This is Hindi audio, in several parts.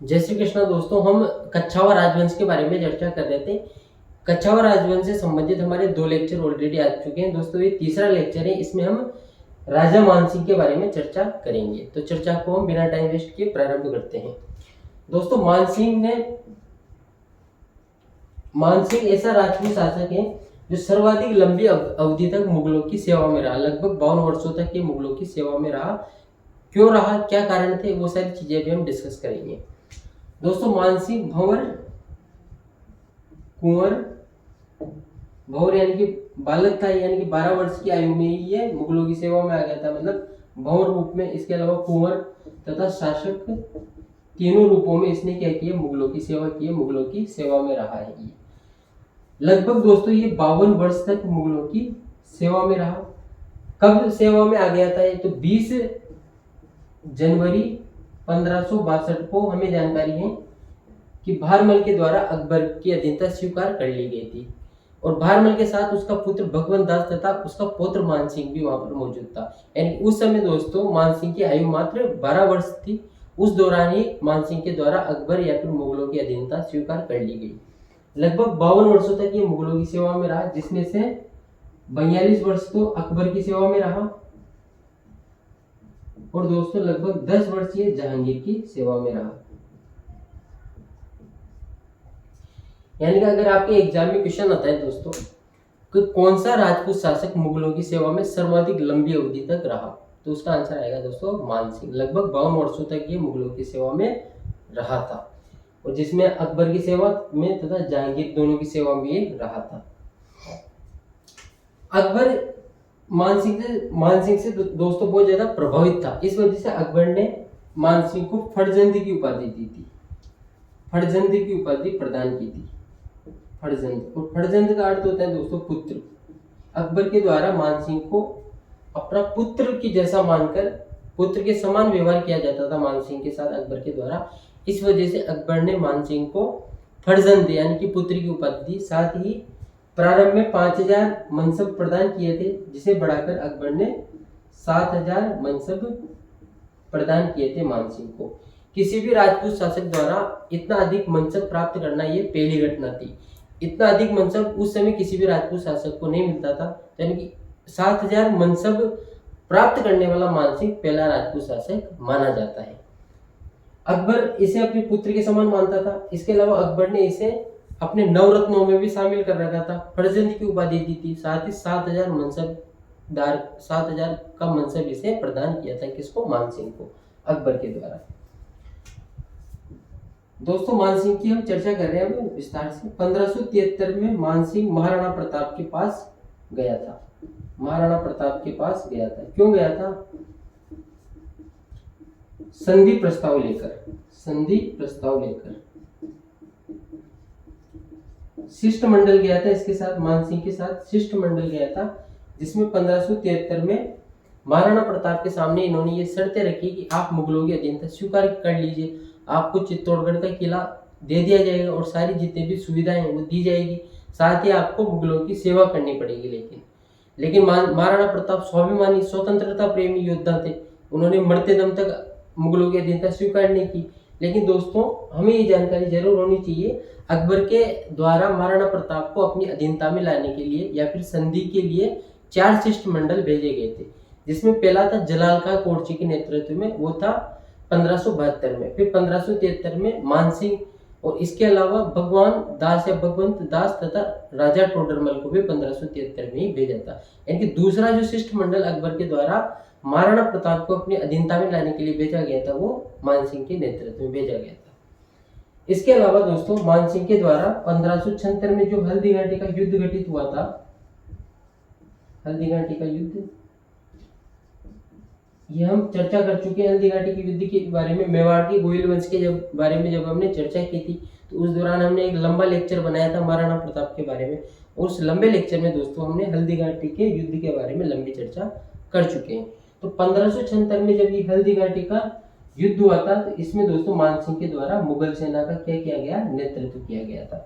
जय श्री कृष्ण दोस्तों। हम कच्छावा राजवंश के बारे में चर्चा कर रहे थे। कच्छावा राजवंश से संबंधित हमारे 2 लेक्चर ऑलरेडी आ चुके हैं दोस्तों। ये तीसरा लेक्चर है, इसमें हम राजा मानसिंह के बारे में चर्चा करेंगे। तो चर्चा को हम बिना टाइम वेस्ट किए प्रारंभ करते हैं। दोस्तों, मानसिंह ऐसा राजपूत शासक है जो सर्वाधिक लंबी अवधि तक मुगलों की सेवा में रहा। लगभग 52 वर्षों तक ये मुगलों की सेवा में रहा। क्यों रहा, क्या कारण थे, वो सारी चीजें भी हम डिस्कस करेंगे। दोस्तों, मानसिंह भंवर यानी कि बालक था, यानी कि 12 वर्ष की आयु में ही ये मुगलों की सेवा में आ गया था, मतलब भंवर रूप में। इसके अलावा कुंवर तथा शासक, तीनों रूपों में इसने क्या किया, मुगलों की सेवा की है, मुगलों की सेवा में रहा है। ये लगभग दोस्तों ये 52 वर्ष तक मुगलों की सेवा में रहा। कब सेवा में आ गया था ये, तो 20 जनवरी 1562 को हमें जानकारी है कि भारमल के द्वारा अकबर की अधीनता स्वीकार कर ली गई थी। और भारमल के साथ उसका पुत्र भगवंत दास तथा उसका पौत्र मानसिंह भी वहां पर मौजूद था। यानी उस समय दोस्तों मानसिंह की आयु मात्र 12 वर्ष थी। उस दौरान ही मानसिंह के द्वारा अकबर या फिर मुगलों की अधीनता स्वीकार कर ली गई। लगभग 52 वर्षों तक ये मुगलों की सेवा में रहा, जिसमें से 42 वर्ष तो अकबर की सेवा में रहा और दोस्तों लगभग 10 वर्ष ये जहांगीर की सेवा में रहा। यानी कि अगर आपके एग्जाम में क्वेश्चन आता है दोस्तों कि कौन सा राजपूत शासक मुगलों की सेवा में सर्वाधिक लंबी अवधि तक रहा, तो उसका आंसर आएगा दोस्तों मानसिंह। लगभग 52 वर्षों तक ये मुगलों की सेवा में रहा था, और जिसमें अकबर की सेवा में तथा जहांगीर दोनों की सेवा में ये रहा था। अकबर मानसिंह से दोस्तों बहुत ज्यादा प्रभावित था। इस वजह से अकबर ने मानसिंह को फड़जंद की उपाधि दी थी, फड़जंद की उपाधि प्रदान की थी। फड़जंद, और फड़जंद का अर्थ होता है दोस्तों पुत्र। अकबर के द्वारा मानसिंह को अपना पुत्र की जैसा मानकर पुत्र के समान व्यवहार किया जाता था मानसिंह के साथ अकबर के द्वारा। इस वजह से अकबर ने मानसिंह को फड़जंद यानी कि पुत्र की उपाधि दी। साथ ही प्रारंभ में 5000 मनसब प्रदान किए थे, जिसे बढ़ाकर अकबर ने 7000 मनसब प्रदान किए थे मानसिंह को। किसी भी राजपूत शासक द्वारा इतना अधिक मनसब प्राप्त करना ये पहली घटना थी। इतना अधिक मनसब उस समय किसी भी राजपूत शासक को नहीं मिलता था, यानी कि 7000 मनसब प्राप्त करने वाला मानसिंह पहला राजपूत शासक माना जाता है। अकबर इसे अपने पुत्र के समान मानता था। इसके अलावा अकबर ने इसे अपने नवरत्नों में भी शामिल कर रखा था, फड़जंद की उपाधि दी थी। साथ ही 7000 का मनसब इसे प्रदान किया था, किसको, मानसिंह को, अकबर के द्वारा। दोस्तों, मानसिंह की हम चर्चा कर रहे हैं विस्तार से। 1573 में मानसिंह महाराणा प्रताप के पास गया था। महाराणा प्रताप के पास गया था, क्यों गया था, संधि प्रस्ताव लेकर। संधि प्रस्ताव लेकर शिष्टमंडल गया था, इसके साथ मानसिंह के साथ शिष्टमंडल गया था, जिसमें 1573 में महाराणा प्रताप के सामने इन्होंने ये शर्तें रखी कि आप मुगलों की अधीनता स्वीकार कर लीजिए, आपको चित्तौड़गढ़ का किला दे दिया जाएगा और सारी जितनी भी सुविधाएं वो दी जाएगी, साथ ही आपको मुगलों की सेवा करनी पड़ेगी। लेकिन महाराणा प्रताप स्वाभिमानी स्वतंत्रता प्रेमी योद्धा थे। उन्होंने मरते दम तक मुगलों की अधीनता स्वीकार नहीं की। लेकिन दोस्तों, हमें ये जानकारी जरूर होनी चाहिए, अकबर के द्वारा महाराणा प्रताप को अपनी अधीनता में लाने के लिए या फिर संधि के लिए 4 शिष्टमंडल भेजे गए थे, जिसमें पहला था जलाल खां कोर्ची के नेतृत्व में, वो था 1572 में। फिर 1573 में मानसिंह, और इसके अलावा भगवान दास या भगवंत दास तथा राजा टोडरमल को भी 1573 में ही भेजा था। यानी कि दूसरा जो शिष्टमंडल अकबर के द्वारा महाराणा प्रताप को अपनी अधीनता में लाने के लिए भेजा गया था, वो मानसिंह के नेतृत्व में भेजा गया था। इसके अलावा दोस्तों, मानसिंह के द्वारा 1576 में जो हल्दी घाटी का युद्ध घटित हुआ था, हल्दी घाटी का युद्ध, ये हम चर्चा कर चुके हैं। हल्दी घाटी के युद्ध के बारे में मेवाड़ के गोयल वंश के बारे में जब हमने चर्चा की थी, तो उस दौरान हमने एक लंबा लेक्चर बनाया था महाराणा प्रताप के बारे में। उस लंबे लेक्चर में दोस्तों हमने हल्दी घाटी के युद्ध के बारे में लंबी चर्चा कर चुके हैं। तो 1576 में जब ये हल्दी घाटी का युद्ध हुआ था, तो इसमें दोस्तों मानसिंह के द्वारा मुगल सेना का क्या किया गया, नेतृत्व किया गया था।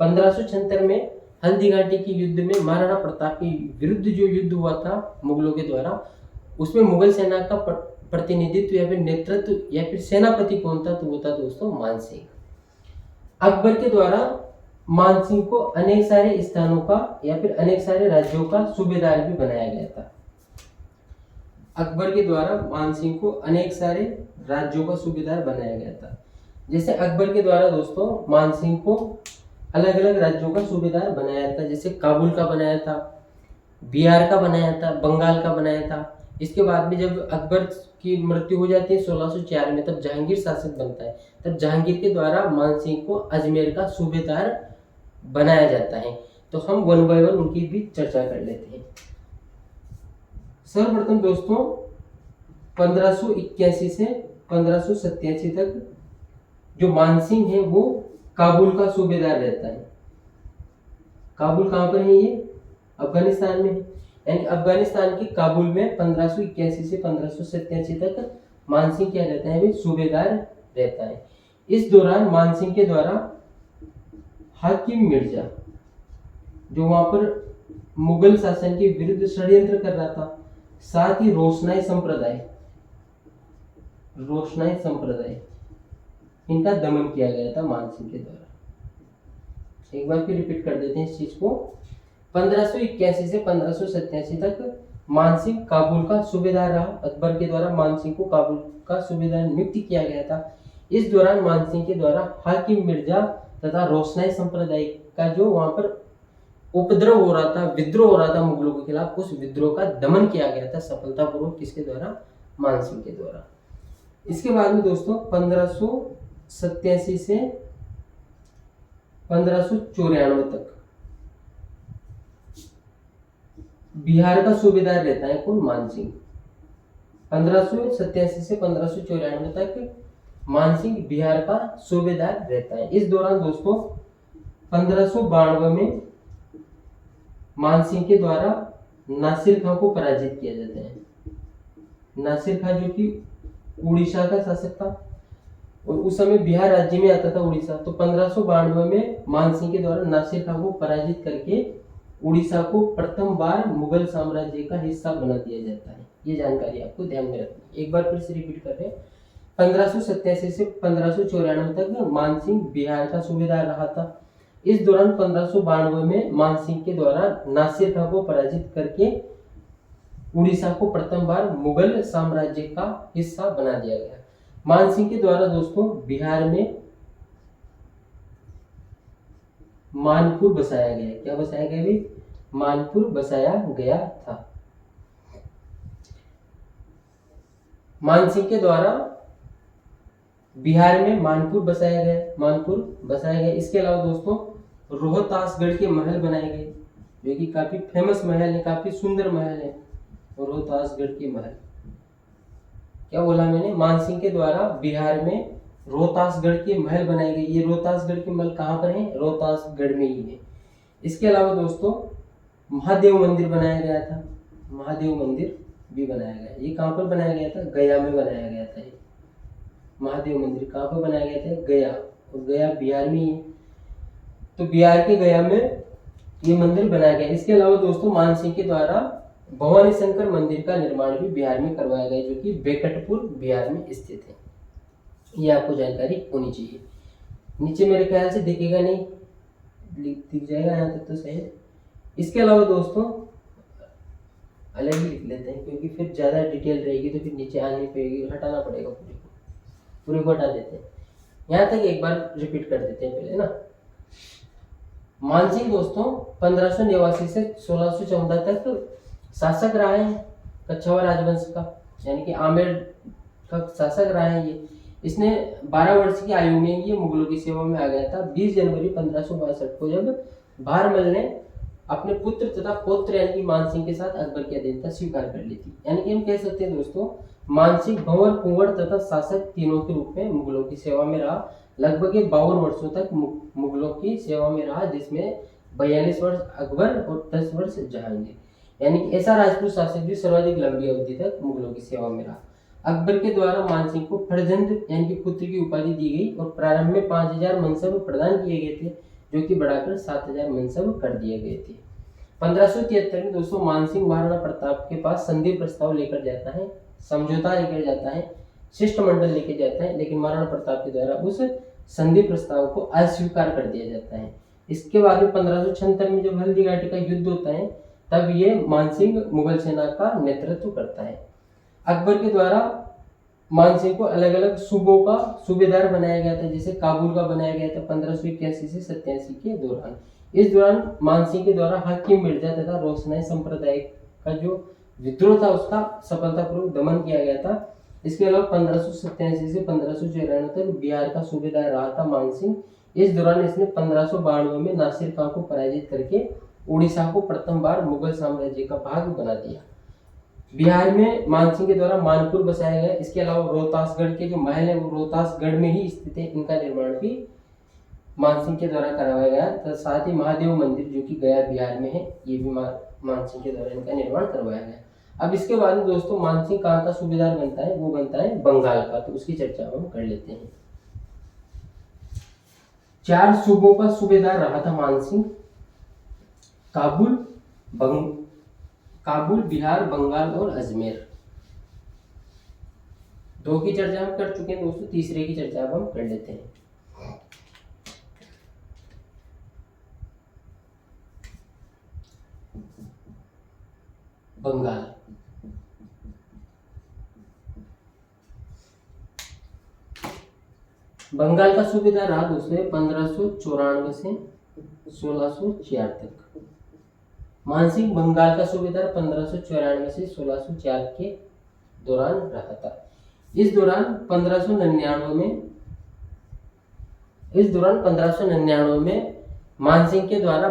1576 में हल्दी घाटी के युद्ध में महाराणा प्रताप के विरुद्ध जो युद्ध हुआ था मुगलों के द्वारा, उसमें मुगल सेना का प्रतिनिधित्व या फिर नेतृत्व या फिर सेनापति कौन था, तो वो था दोस्तों मानसिंह। अकबर के द्वारा मानसिंह को अनेक सारे स्थानों का या फिर अनेक सारे राज्यों का सूबेदार भी बनाया गया था। अकबर के द्वारा मानसिंह को अनेक सारे राज्यों का सूबेदार बनाया गया था। जैसे अकबर के द्वारा दोस्तों मानसिंह को अलग अलग राज्यों का सूबेदार बनाया था। जैसे काबुल का बनाया था, बिहार का बनाया था, बंगाल का बनाया था। इसके बाद में जब अकबर की मृत्यु हो जाती है 1604 में, तब जहांगीर शासक बनता है। तब जहांगीर के द्वारा मानसिंह को अजमेर का सूबेदार बनाया जाता है। तो हम वन बाय वन उनकी भी चर्चा कर लेते हैं। सर्वप्रथम दोस्तों 1581 से 1587 तक जो मानसिंह है वो काबुल का सूबेदार रहता है। काबुल कहाँ पर है? ये अफगानिस्तान में है। यानी अफगानिस्तान की काबुल में 1581 से 1587 तक मानसिंह क्या रहता है? सूबेदार रहता है। इस दौरान मानसिंह के द्वारा हाकिम मिर्जा जो वहां पर मुगल शासन के विरुद्ध षड्यंत्र कर रहा था, साथ ही रोशनाई संप्रदाय इनका दमन किया गया था मानसिंह के द्वारा। एक बार फिर रिपीट कर देते हैं इस चीज को। 1581 से 1587 तक मानसिंह काबुल का सूबेदार रहा। अकबर के द्वारा मानसिंह को काबुल का सूबेदार नियुक्त किया गया था। इस दौरान मानसिंह के द्वारा हाकिम मिर्जा तथा रोशनाई संप्रदाय का जो वहां पर उपद्रव हो रहा था, विद्रोह हो रहा था मुगलों के खिलाफ, उस विद्रोह का दमन किया गया था सफलतापूर्वक। किसके द्वारा? मानसिंह के द्वारा। इसके बाद में दोस्तों 1587 से 1594 तक बिहार का सूबेदार रहता है कौन? मानसिंह। 1587 से 1594 तक मानसिंह बिहार का सूबेदार रहता है। इस दौरान दोस्तों 1592 में मानसिंह के द्वारा नासिर खां को पराजित किया जाता है। नासिर खां जो कि उड़ीसा का शासक था और उस समय बिहार राज्य में आता था उड़ीसा। तो 1592 में मानसिंह के द्वारा नासिर खां को पराजित करके उड़ीसा को प्रथम बार मुगल साम्राज्य का हिस्सा बना दिया जाता है। ये जानकारी आपको ध्यान में रखनी है। एक बार फिर से रिपीट कर रहे हैं। 1587 से 1594 तक मानसिंह बिहार का सूबेदार रहा था। इस दौरान 1592 में मानसिंह के द्वारा नासिर खां को पराजित करके उड़ीसा को प्रथम बार मुगल साम्राज्य का हिस्सा बना दिया गया। मानसिंह के द्वारा दोस्तों बिहार में मानपुर बसाया गया। क्या बसाया गया भी? मानपुर बसाया गया था। मानसिंह के द्वारा बिहार में मानपुर बसाया गया। इसके अलावा दोस्तों रोहतासगढ़ के महल बनाए गए जो कि काफी फेमस महल है, काफी सुंदर महल है। रोहतासगढ़ के महल, क्या बोला मैंने? मानसिंह के द्वारा बिहार में रोहतासगढ़ के महल बनाए गए। ये रोहतासगढ़ के महल कहाँ पर है? रोहतासगढ़ में ही है। इसके अलावा दोस्तों महादेव मंदिर बनाया गया था। महादेव मंदिर भी बनाया गया। ये कहाँ पर बनाया गया था? गया में बनाया गया था। महादेव मंदिर कहाँ पर बनाया गया था? गया। और गया बिहार में ही है। तो बिहार के गया में ये मंदिर बनाया गया। इसके अलावा दोस्तों मानसिंह के द्वारा भवानी शंकर मंदिर का निर्माण भी बिहार में करवाया गया जो कि बेकटपुर बिहार में स्थित है। ये आपको जानकारी होनी चाहिए। नीचे मेरे ख्याल से दिखेगा नहीं, दिख जाएगा यहाँ तक तो सही है। इसके अलावा दोस्तों अलग ही लिख लेते हैं क्योंकि फिर ज़्यादा डिटेल रहेगी तो फिर नीचे आनी पड़ेगी, हटाना पड़ेगा पूरे को हटा देते हैं। यहाँ तक एक बार रिपीट कर देते हैं पहले ना। मानसिंह दोस्तों 1589 से 1614 तक शासक रहा है कछवाड़ राजवंश का, यानी कि आमेर का शासक रहा है ये। इसने 12 वर्ष की आयु में ये मुगलों की सेवा में आ गया था। 20 जनवरी 1562 को जब भारमल ने अपने पुत्र तथा पौत्र यानी कि मानसिंह के साथ अकबर की अधीनता स्वीकार कर ली थी। यानी कि हम कह सकते हैं दोस्तों मानसिंह भंवर, कुंवर तथा शासक तीनों के रूप में मुगलों की सेवा में रहा। लगभग 52 वर्षों तक मुगलों की सेवा में रहा, जिसमें 42 वर्ष अकबर और 10 वर्ष जहांगीर। यानी कि ऐसा राजपूत शासक भी सर्वाधिक लंबी अवधि तक मुगलों की सेवा में रहा। अकबर के द्वारा मानसिंह को फरजंद यानी कि पुत्र की उपाधि दी गई और प्रारंभ में 5000 मनसब प्रदान किए गए थे जो कि बढ़ाकर 7000 मनसब कर दिए गए थे। 1573 में दोस्तों मानसिंह महाराणा प्रताप के पास संधि प्रस्ताव लेकर जाता है समझौता लेकर जाता है, शिष्टमंडल लेके जाता है, लेकिन महाराणा प्रताप के द्वारा उस संधि प्रस्ताव को अस्वीकार कर दिया जाता है। इसके बाद में 1576 में जब हल्दी घाटी का युद्ध होता है तब ये मानसिंह मुगल सेना का नेतृत्व करता है। अकबर के द्वारा मानसिंह को अलग अलग सूबों का सूबेदार बनाया गया था, जैसे काबुल का बनाया गया था 1581 से 87 के दौरान। इस दौरान मानसिंह के द्वारा हाकिम मिर्जा तथा रोशनाई संप्रदाय का जो विद्रोह था उसका सफलतापूर्वक दमन किया गया था। इसके अलावा 1587 से 1594 तक बिहार का सूबेदार रहा था मानसिंह। इस दौरान इसने 1592 में नासिर खां को पराजित करके उड़ीसा को प्रथम बार मुगल साम्राज्य का भाग बना दिया। बिहार में मानसिंह के द्वारा मानपुर बसाया गया। इसके अलावा रोहतासगढ़ के जो महल है वो रोहतासगढ़ में ही स्थित है, इनका निर्माण भी मानसिंह के द्वारा करवाया गया। तो साथ ही महादेव मंदिर जो कि गया बिहार में है, ये भी मानसिंह के द्वारा इनका निर्माण करवाया गया। अब इसके बाद में दोस्तों मानसिंह कहाँ का सूबेदार बनता है, वो बनता है बंगाल का, तो उसकी चर्चा हम कर लेते हैं। 4 सूबों का सूबेदार रहा था मानसिंह, काबुल, बिहार, बंगाल और अजमेर। 2 की चर्चा हम कर चुके हैं दोस्तों, तीसरे की चर्चा अब हम कर लेते हैं। बंगाल, बंगाल का सूबेदार रहा दोस्तों 1594 से 1604 तक। मानसिंह बंगाल का सूबेदार 1594 से 1604 के दौरान रहा था। इस दौरान 1599 में मानसिंह के द्वारा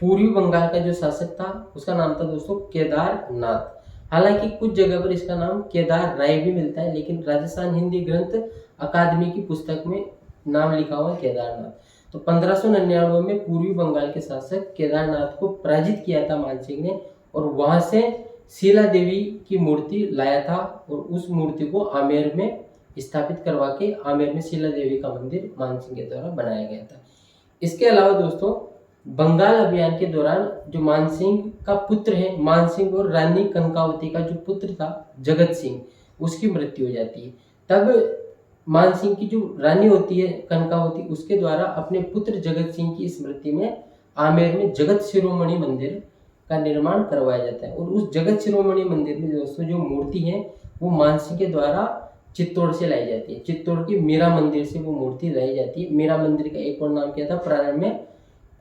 पूर्वी बंगाल का जो शासक था उसका नाम था दोस्तों केदारनाथ। हालांकि कुछ जगह पर इसका नाम केदार राय भी मिलता है, लेकिन राजस्थान हिंदी ग्रंथ अकादमी की पुस्तक में नाम लिखा हुआ है केदारनाथ। तो 1599 में पूर्वी बंगाल के शासक केदारनाथ को पराजित किया था मानसिंह ने, और वहां से शीला देवी की मूर्ति लाया था और उस मूर्ति को आमेर में स्थापित करवा के आमेर में शीला देवी का मंदिर मानसिंह के द्वारा बनाया गया था। इसके अलावा दोस्तों बंगाल अभियान के दौरान जो मानसिंह का पुत्र है, मानसिंह और रानी कंकावती का जो पुत्र था जगत सिंह, उसकी मृत्यु हो जाती है। तब मानसिंह की जो रानी होती है कनकावती, उसके द्वारा अपने पुत्र जगत सिंह की स्मृति में आमेर में जगत शिरोमणि मंदिर का निर्माण करवाया जाता है। और उस जगत शिरोमणि मंदिर में दोस्तों जो मूर्ति है वो मानसिंह के द्वारा चित्तौड़ से लाई जाती है। चित्तौड़ की मीरा मंदिर से वो मूर्ति लाई जाती है। मीरा मंदिर का एक और नाम क्या था, प्रारंभ में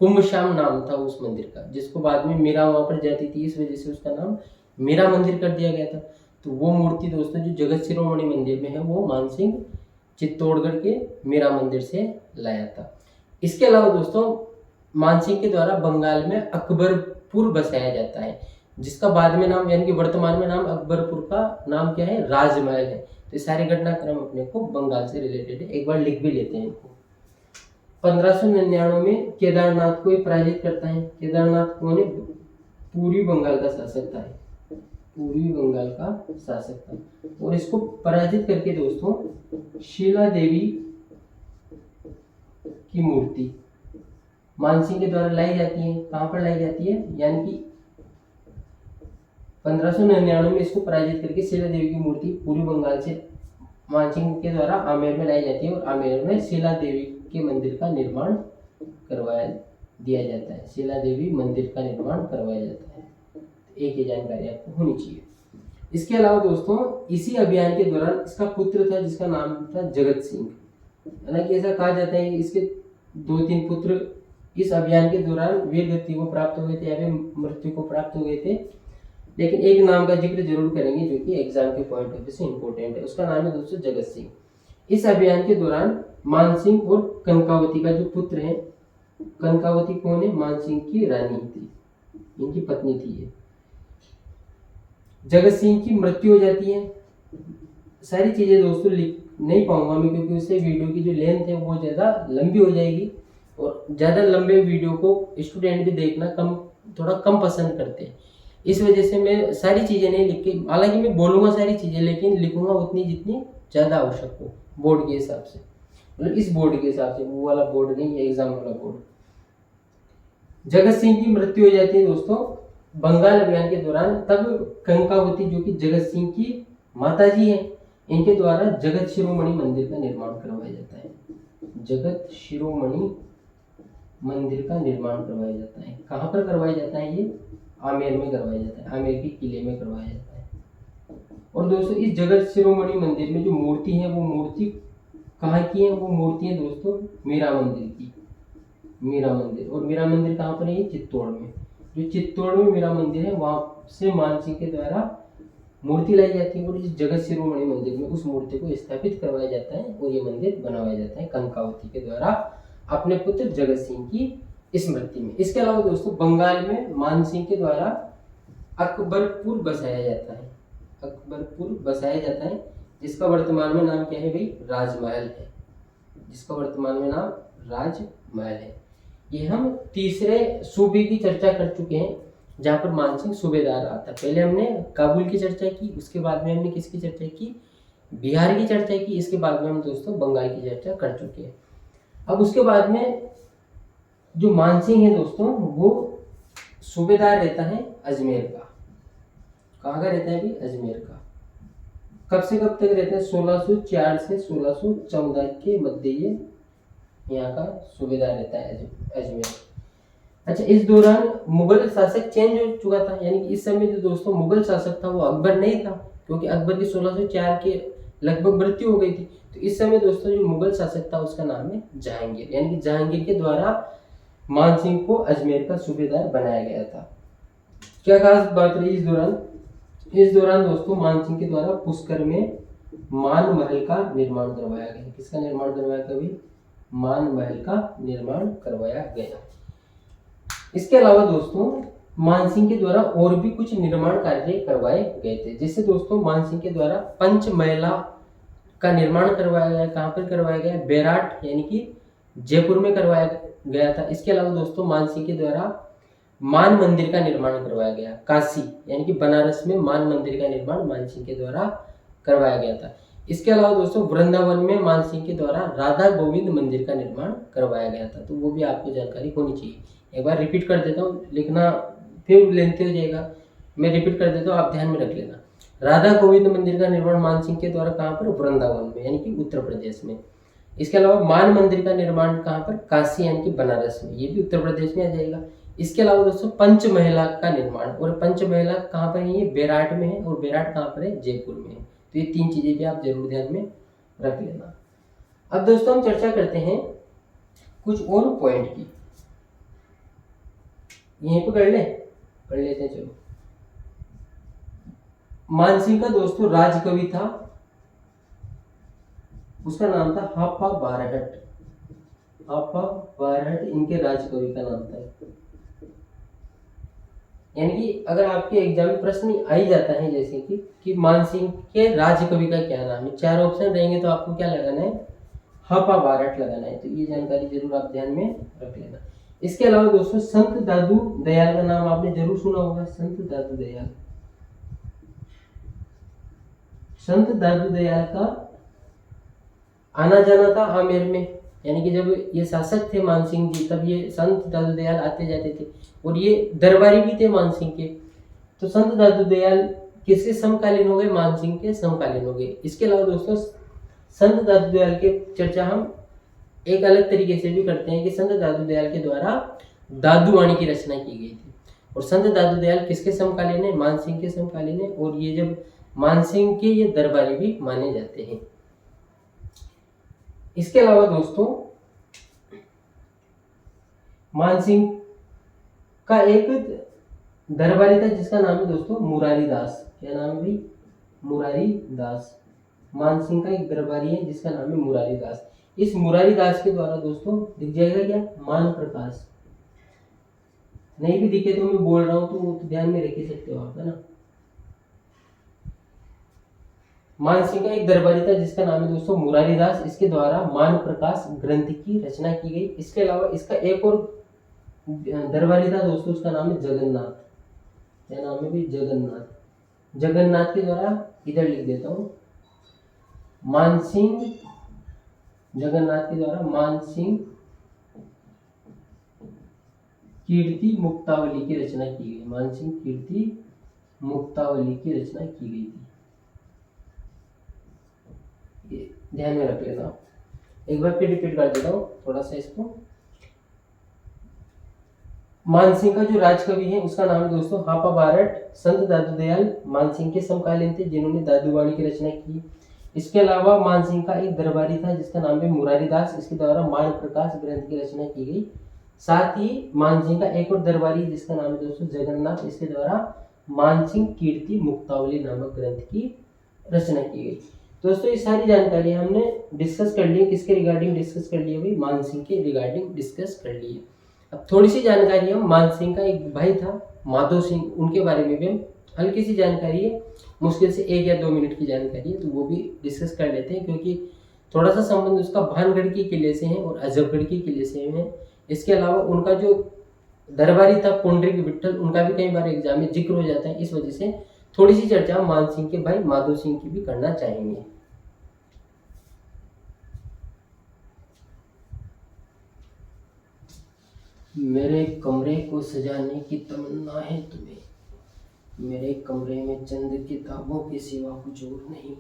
कुंभश्याम नाम था उस मंदिर का, जिसको बाद में मीरा वहां पर जाती थी, इस वजह से उसका नाम मीरा मंदिर कर दिया गया था। तो वो मूर्ति दोस्तों जो जगत शिरोमणि मंदिर में है वो मानसिंह चित्तौड़गढ़ के मीरा मंदिर से लाया था। इसके अलावा दोस्तों मानसिंह के द्वारा बंगाल में अकबरपुर बसाया जाता है, जिसका बाद में नाम यानी कि वर्तमान में नाम अकबरपुर का नाम क्या है, राजमहल है। तो सारे घटनाक्रम अपने को बंगाल से रिलेटेड है, एक बार लिख भी लेते हैं इनको। 1599 में केदारनाथ को पराजित करता है। केदारनाथ कौन है, पूर्वी बंगाल का शासक था, पूर्वी बंगाल का शासक था। और इसको पराजित करके दोस्तों शीला देवी की मूर्ति मानसिंह के द्वारा लाई जाती है। कहां पर लाई जाती है, यानी कि 1599 में इसको पराजित करके शीला देवी की मूर्ति पूर्वी बंगाल से मानसिंह के द्वारा आमेर में लाई जाती है और आमेर में शीला देवी के मंदिर का निर्माण करवाया दिया जाता है। शीला देवी मंदिर का निर्माण करवाया जाता है। एक ही जानकारी आपको होनी चाहिए। इसके अलावा दोस्तों इसी अभियान के दौरान इसका पुत्र था जिसका नाम था जगत सिंह। हालांकि ऐसा कहा जाता है कि इसके 2-3 पुत्र इस अभियान के दौरान वीर गति को प्राप्त हुए थे या फिर मृत्यु को प्राप्त हुए थे, लेकिन एक नाम का जिक्र जरूर करेंगे जो कि एग्जाम के पॉइंट ऑफ व्यू से इंपॉर्टेंट है। उसका नाम है दोस्तों जगत सिंह। इस अभियान के दौरान मानसिंह और कनकावती का जो पुत्र है, कनकावती कौन है, मानसिंह की रानी थी, इनकी पत्नी थी ये। जगत सिंह की मृत्यु हो जाती है। सारी चीजें दोस्तों लिख नहीं पाऊंगा मैं, क्योंकि उससे वीडियो की जो लेंथ है वो ज्यादा लंबी हो जाएगी और ज्यादा लंबे वीडियो को स्टूडेंट भी देखना थोड़ा कम पसंद करते हैं। इस वजह से मैं सारी चीजें नहीं लिख के, हालांकि मैं बोलूंगा सारी चीजें, लेकिन लिखूंगा उतनी जितनी ज्यादा आवश्यक हो बोर्ड के हिसाब से, मतलब इस बोर्ड के हिसाब से, वो वाला बोर्ड नहीं, एग्जाम वाला बोर्ड। जगत सिंह की मृत्यु हो जाती है दोस्तों बंगाल अभियान के दौरान। तब कंकावती जो कि जगत सिंह की माता जी हैं, इनके द्वारा जगत शिरोमणि मंदिर का निर्माण करवाया जाता है। जगत शिरोमणि मंदिर का निर्माण करवाया जाता है। कहाँ पर करवाया जाता है? ये आमेर में करवाया जाता है, आमेर के किले में करवाया जाता है। और दोस्तों इस जगत शिरोमणि मंदिर में जो मूर्ति है वो मूर्ति कहाँ की है? वो मूर्ति है दोस्तों मीरा मंदिर की, मीरा मंदिर। और मीरा मंदिर कहाँ पर है? ये चित्तौड़ में। जो चित्तौड़ में मीरा मंदिर है वहां से मानसिंह के द्वारा मूर्ति लाई जाती है और इस जगत शिरोमणि मंदिर में उस मूर्ति को स्थापित करवाया जाता है और ये मंदिर बनवाया जाता है कंकावती के द्वारा अपने पुत्र जगत सिंह की स्मृति में। इसके अलावा दोस्तों बंगाल में मानसिंह के द्वारा अकबरपुर बसाया जाता है, अकबरपुर बसाया जाता है, जिसका वर्तमान में नाम क्या है भाई? राजमहल है, जिसका वर्तमान में नाम राजमहल है। ये हम तीसरे सूबे की चर्चा कर चुके हैं जहाँ पर मानसिंह सूबेदार आता है। पहले हमने काबुल की चर्चा की, उसके बाद में हमने किसकी चर्चा की? बिहार की चर्चा की, इसके बाद में हम दोस्तों बंगाल की चर्चा कर चुके हैं। अब उसके बाद में जो मानसिंह है दोस्तों वो सूबेदार रहता है अजमेर का। कहाँ का रहता है भाई? अजमेर का। कब से कब तक रहता है? 1604 से 1614 के मध्य ये यहाँ का सूबेदार रहता है अजमेर। अच्छा, इस दौरान मुगल शासक चेंज हो चुका था, यानी कि इस समय जो दोस्तों मुगल शासक था वो अकबर नहीं था, क्योंकि अकबर की 1604 के लगभग मृत्यु हो गई थी। तो इस समय दोस्तों जो मुगल शासक था उसका नाम है जहांगीर, यानी कि जहांगीर के द्वारा मानसिंह को अजमेर का सूबेदार बनाया गया था। क्या खास बात रही इस दौरान? इस दौरान दोस्तों मानसिंह के द्वारा पुष्कर में मान महल का निर्माण करवाया गया। किसका निर्माण करवाया? कभी मान महल का निर्माण करवाया गया। इसके अलावा दोस्तों मानसिंह के द्वारा और भी कुछ निर्माण कार्य करवाए गए थे। जैसे दोस्तों मानसिंह के द्वारा पंचमहला का निर्माण करवाया गया। कहाँ पर करवाया गया? बेराट यानी कि जयपुर में करवाया गया था। इसके अलावा दोस्तों मानसिंह के द्वारा मान मंदिर का निर्माण करवाया गया। काशी यानी कि बनारस में मान मंदिर का निर्माण मानसिंह के द्वारा करवाया गया था। इसके अलावा दोस्तों वृंदावन में मानसिंह के द्वारा राधा गोविंद मंदिर का निर्माण करवाया गया था। तो वो भी आपको जानकारी होनी चाहिए। एक बार रिपीट कर देता हूँ, लिखना फिर लेंथी हो जाएगा, मैं रिपीट कर देता हूँ, आप ध्यान में रख लेना। राधा गोविंद मंदिर का निर्माण मानसिंह के द्वारा कहाँ पर? वृंदावन में यानी कि उत्तर प्रदेश में। इसके अलावा मान मंदिर का निर्माण कहाँ पर? काशी यानी कि बनारस में, ये भी उत्तर प्रदेश में आ जाएगा। इसके अलावा दोस्तों पंचमहला का निर्माण, और पंचमहला कहाँ पर है? ये बेराट में है, और बेराट कहाँ पर है? जयपुर में है। तो ये तीन चीजें भी आप जरूर ध्यान में रख लेना। अब दोस्तों हम चर्चा करते हैं कुछ और पॉइंट की। यहीं पे कर लेते हैं। चलो, मानसिंह का दोस्तों राजकवि था, उसका नाम था हाफा बारहट। हाफा बारहट इनके राजकवि का नाम था। यानी कि अगर आपके एग्जाम में प्रश्न आ ही जाता है जैसे कि मानसिंह के राजकवि का क्या नाम है, चार ऑप्शन रहेंगे तो आपको क्या लगाना है? हाफा बारहट लगाना है। तो ये जानकारी जरूर आप ध्यान में रख लेना। इसके अलावा दोस्तों संत दादू दयाल का नाम आपने जरूर सुना होगा। संत दादू दयाल, संत दादू दयाल का आना जाना था आमेर में, यानी कि जब ये शासक थे मानसिंह जी तब ये संत दादू दयाल आते जाते थे, और ये दरबारी भी थे मानसिंह के। तो संत दादू दयाल किसके समकालीन हो गए? मानसिंह के समकालीन हो गए। इसके अलावा दोस्तों संत दादू दयाल के चर्चा हम एक अलग तरीके से भी करते हैं कि संत दादू दयाल के द्वारा दादूवाणी की रचना की गई थी। और संत दादू दयाल किसके समकालीन है? मानसिंह के समकालीन है, और ये जब मानसिंह के ये दरबारी भी माने जाते हैं। इसके अलावा दोस्तों मानसिंह का एक दरबारी था जिसका नाम है दोस्तों मुरारी दास। क्या नाम है भाई? मुरारी दास। मानसिंह का एक दरबारी है जिसका नाम है मुरारी दास। इस मुरारी दास के द्वारा दोस्तों दिख जाएगा क्या? मान प्रकाश। नहीं भी दिखे तो मैं बोल रहा हूं तो ध्यान में रख ही सकते हो आप, है ना। मानसिंह का एक दरबारी था जिसका नाम है दोस्तों मुरारी दास। इसके द्वारा मान प्रकाश ग्रंथ की रचना की गई। इसके अलावा इसका एक और दरबारी था दोस्तों, उसका नाम है जगन्नाथ। क्या नाम है भाई? जगन्नाथ। जगन्नाथ के द्वारा इधर लिख देता हूं, मानसिंह, जगन्नाथ के द्वारा मानसिंह कीर्ति मुक्तावली की रचना की गई। मानसिंह कीर्ति मुक्तावली की रचना की गई थी। ये ध्यान में रख लेना। एक बार फिर रिपीट कर देता हूँ थोड़ा सा इसको। मानसिंह का जो राजकवि है उसका नाम है दोस्तों हापा बारट। संत दादू दयाल मानसिंह के समकालीन थे जिन्होंने दादूवाणी की रचना की। इसके अलावा मानसिंह का एक दरबारी था जिसका नाम है मुरारी दास, इसके द्वारा मान प्रकाश ग्रंथ की रचना की गई। साथ ही मानसिंह का एक और दरबारी जिसका नाम है दोस्तों जगन्नाथ, इसके द्वारा मानसिंह कीर्ति मुक्तावली नामक ग्रंथ की रचना की गई। दोस्तों ये सारी जानकारी हमने डिस्कस कर ली। किसके रिगार्डिंग डिस्कस कर ली? अभी मानसिंह के रिगार्डिंग डिस्कस कर ली है। अब थोड़ी सी जानकारी हम मानसिंह का एक भाई था माधो सिंह, उनके बारे में भी हम हल्की सी जानकारी है, मुश्किल से 1 या 2 मिनट की जानकारी है, तो वो भी डिस्कस कर लेते हैं क्योंकि थोड़ा सा संबंध उसका भानगढ़ के किले से है और अजबगढ़ के किले से है। इसके अलावा उनका जो दरबारी था पुंडरीक विट्ठल, उनका भी कई बार एग्जाम में जिक्र हो जाता है। इस वजह से थोड़ी सी चर्चा मानसिंह के भाई माधो सिंह की भी करना चाहेंगे। मेरे कमरे को सजाने की तमन्ना है तुम्हें, मेरे कमरे में चंद किताबों के सिवा कुछ और नहीं।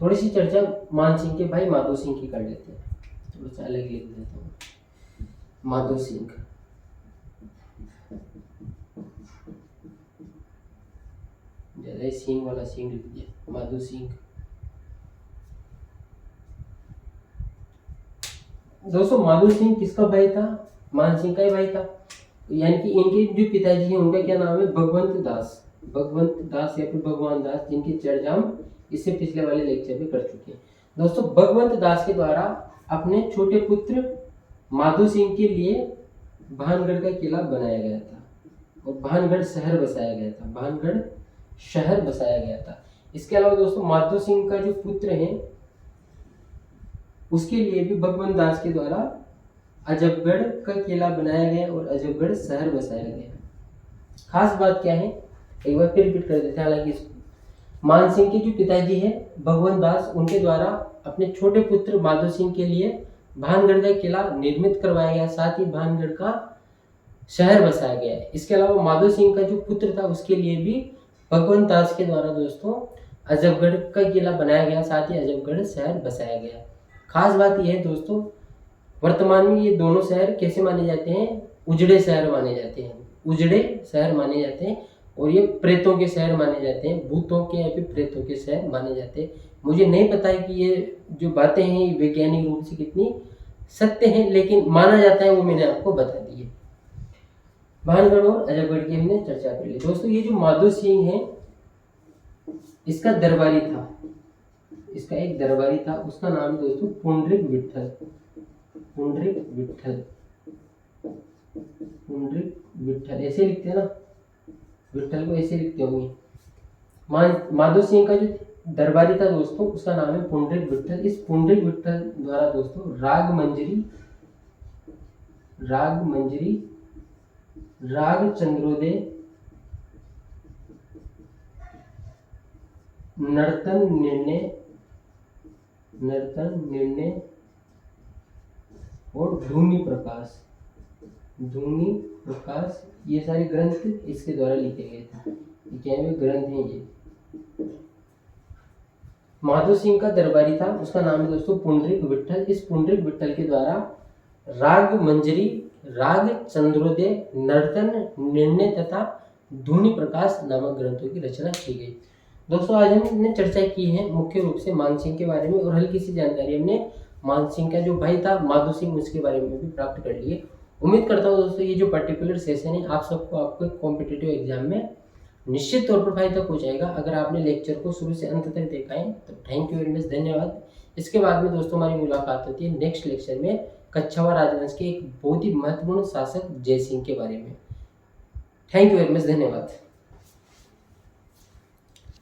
थोड़ी सी चर्चा मानसिंह के भाई माधो सिंह की कर लेते हैं। थोड़ा सा अलग लिख देता हूँ। माधो सिंह, ज्यादा सिंह वाला सिंह लिख दिया, माधो सिंह। दोस्तों माधो सिंह किसका भाई था? मानसिंह का ही भाई था। यानी कि इनके जो पिताजी हैं उनका क्या नाम है? भगवंत दास। भगवंत दास या फिर भगवान दास, जिनकी चर्चा हम इससे पिछले वाले लेक्चर में कर चुके हैं। दोस्तों भगवंत दास के द्वारा अपने छोटे पुत्र माधो सिंह के लिए भानगढ़ का किला बनाया गया था और भानगढ़ शहर बसाया गया था। भानगढ़ शहर बसाया गया था। इसके अलावा दोस्तों माधो सिंह का जो पुत्र है उसके लिए भी भगवंत दास के द्वारा अजबगढ़ का किला बनाया गया और अजबगढ़ शहर बसाया गया। खास बात क्या है, एक बार फिर रिपीट कर देते हैं। हालांकि मानसिंह के जो पिताजी है भगवंत दास, उनके द्वारा अपने छोटे पुत्र माधो सिंह के लिए भानगढ़ का किला निर्मित करवाया गया, साथ ही भानगढ़ का शहर बसाया गया है। इसके अलावा माधो सिंह का जो पुत्र था उसके लिए भी भगवंत दास के द्वारा दोस्तों अजबगढ़ का किला बनाया गया, साथ ही अजबगढ़ शहर बसाया गया। खास बात यह है दोस्तों, वर्तमान में ये दोनों शहर कैसे माने जाते हैं? उजड़े शहर माने जाते हैं। उजड़े शहर माने जाते हैं और ये प्रेतों के शहर माने जाते हैं, भूतों के या फिर प्रेतों के शहर माने जाते हैं। मुझे नहीं पता है कि ये जो बातें हैं ये वैज्ञानिक रूप से कितनी सत्य हैं, लेकिन माना जाता है, वो मैंने आपको बता दी है। भानगढ़ और अजबगढ़ की हमने चर्चा कर ली। दोस्तों ये जो माधो सिंह है इसका दरबारी था, इसका एक दरबारी था, उसका नाम है दोस्तों पुंडरीक विट्ठल। पुंडरीक विट्ठल, पुंडरीक विट्ठल ऐसे लिखते हैं ना, विट्ठल को ऐसे लिखते होंगे। माधो सिंह का जो दरबारी था दोस्तों उसका नाम है पुंडरीक विट्ठल। इस पुंडरीक विट्ठल द्वारा दोस्तों राग मंजरी, राग मंजरी, राग चंद्रोदय, नर्तन निर्णय, नर्तन निर्णय और धूनी प्रकाश, धूनी प्रकाश, ये सारे ग्रंथ इसके द्वारा लिखे गए थे। ये क्या है? ग्रंथ हैं ये। माधो सिंह का दरबारी था, उसका नाम है दोस्तों पुंडरीक विट्ठल। इस पुंडरीक विट्ठल के द्वारा राग मंजरी, राग चंद्रोदय, नर्तन निर्णय तथा धूनी प्रकाश नामक ग्रंथों की रचना की गई। दोस्तों आज हमने चर्चा की है मुख्य रूप से मानसिंह के बारे में और हल्की सी जानकारी हमने मानसिंह का जो भाई था माधो सिंह उसके बारे में भी प्राप्त कर लिए। उम्मीद करता हूँ दोस्तों ये जो पर्टिकुलर सेशन है आप सबको आपके कॉम्पिटिटिव एग्जाम में निश्चित तौर पर फायदा पहुंचाएगा। अगर आपने लेक्चर को शुरू से अंत तक देखा है तो थैंक यू वेरी मच, धन्यवाद। इसके बाद में दोस्तों हमारी मुलाकात होती है नेक्स्ट लेक्चर में कच्छावा राजवंश के एक बहुत ही महत्वपूर्ण शासक जय सिंह के बारे में। थैंक यू वेरी मच, धन्यवाद।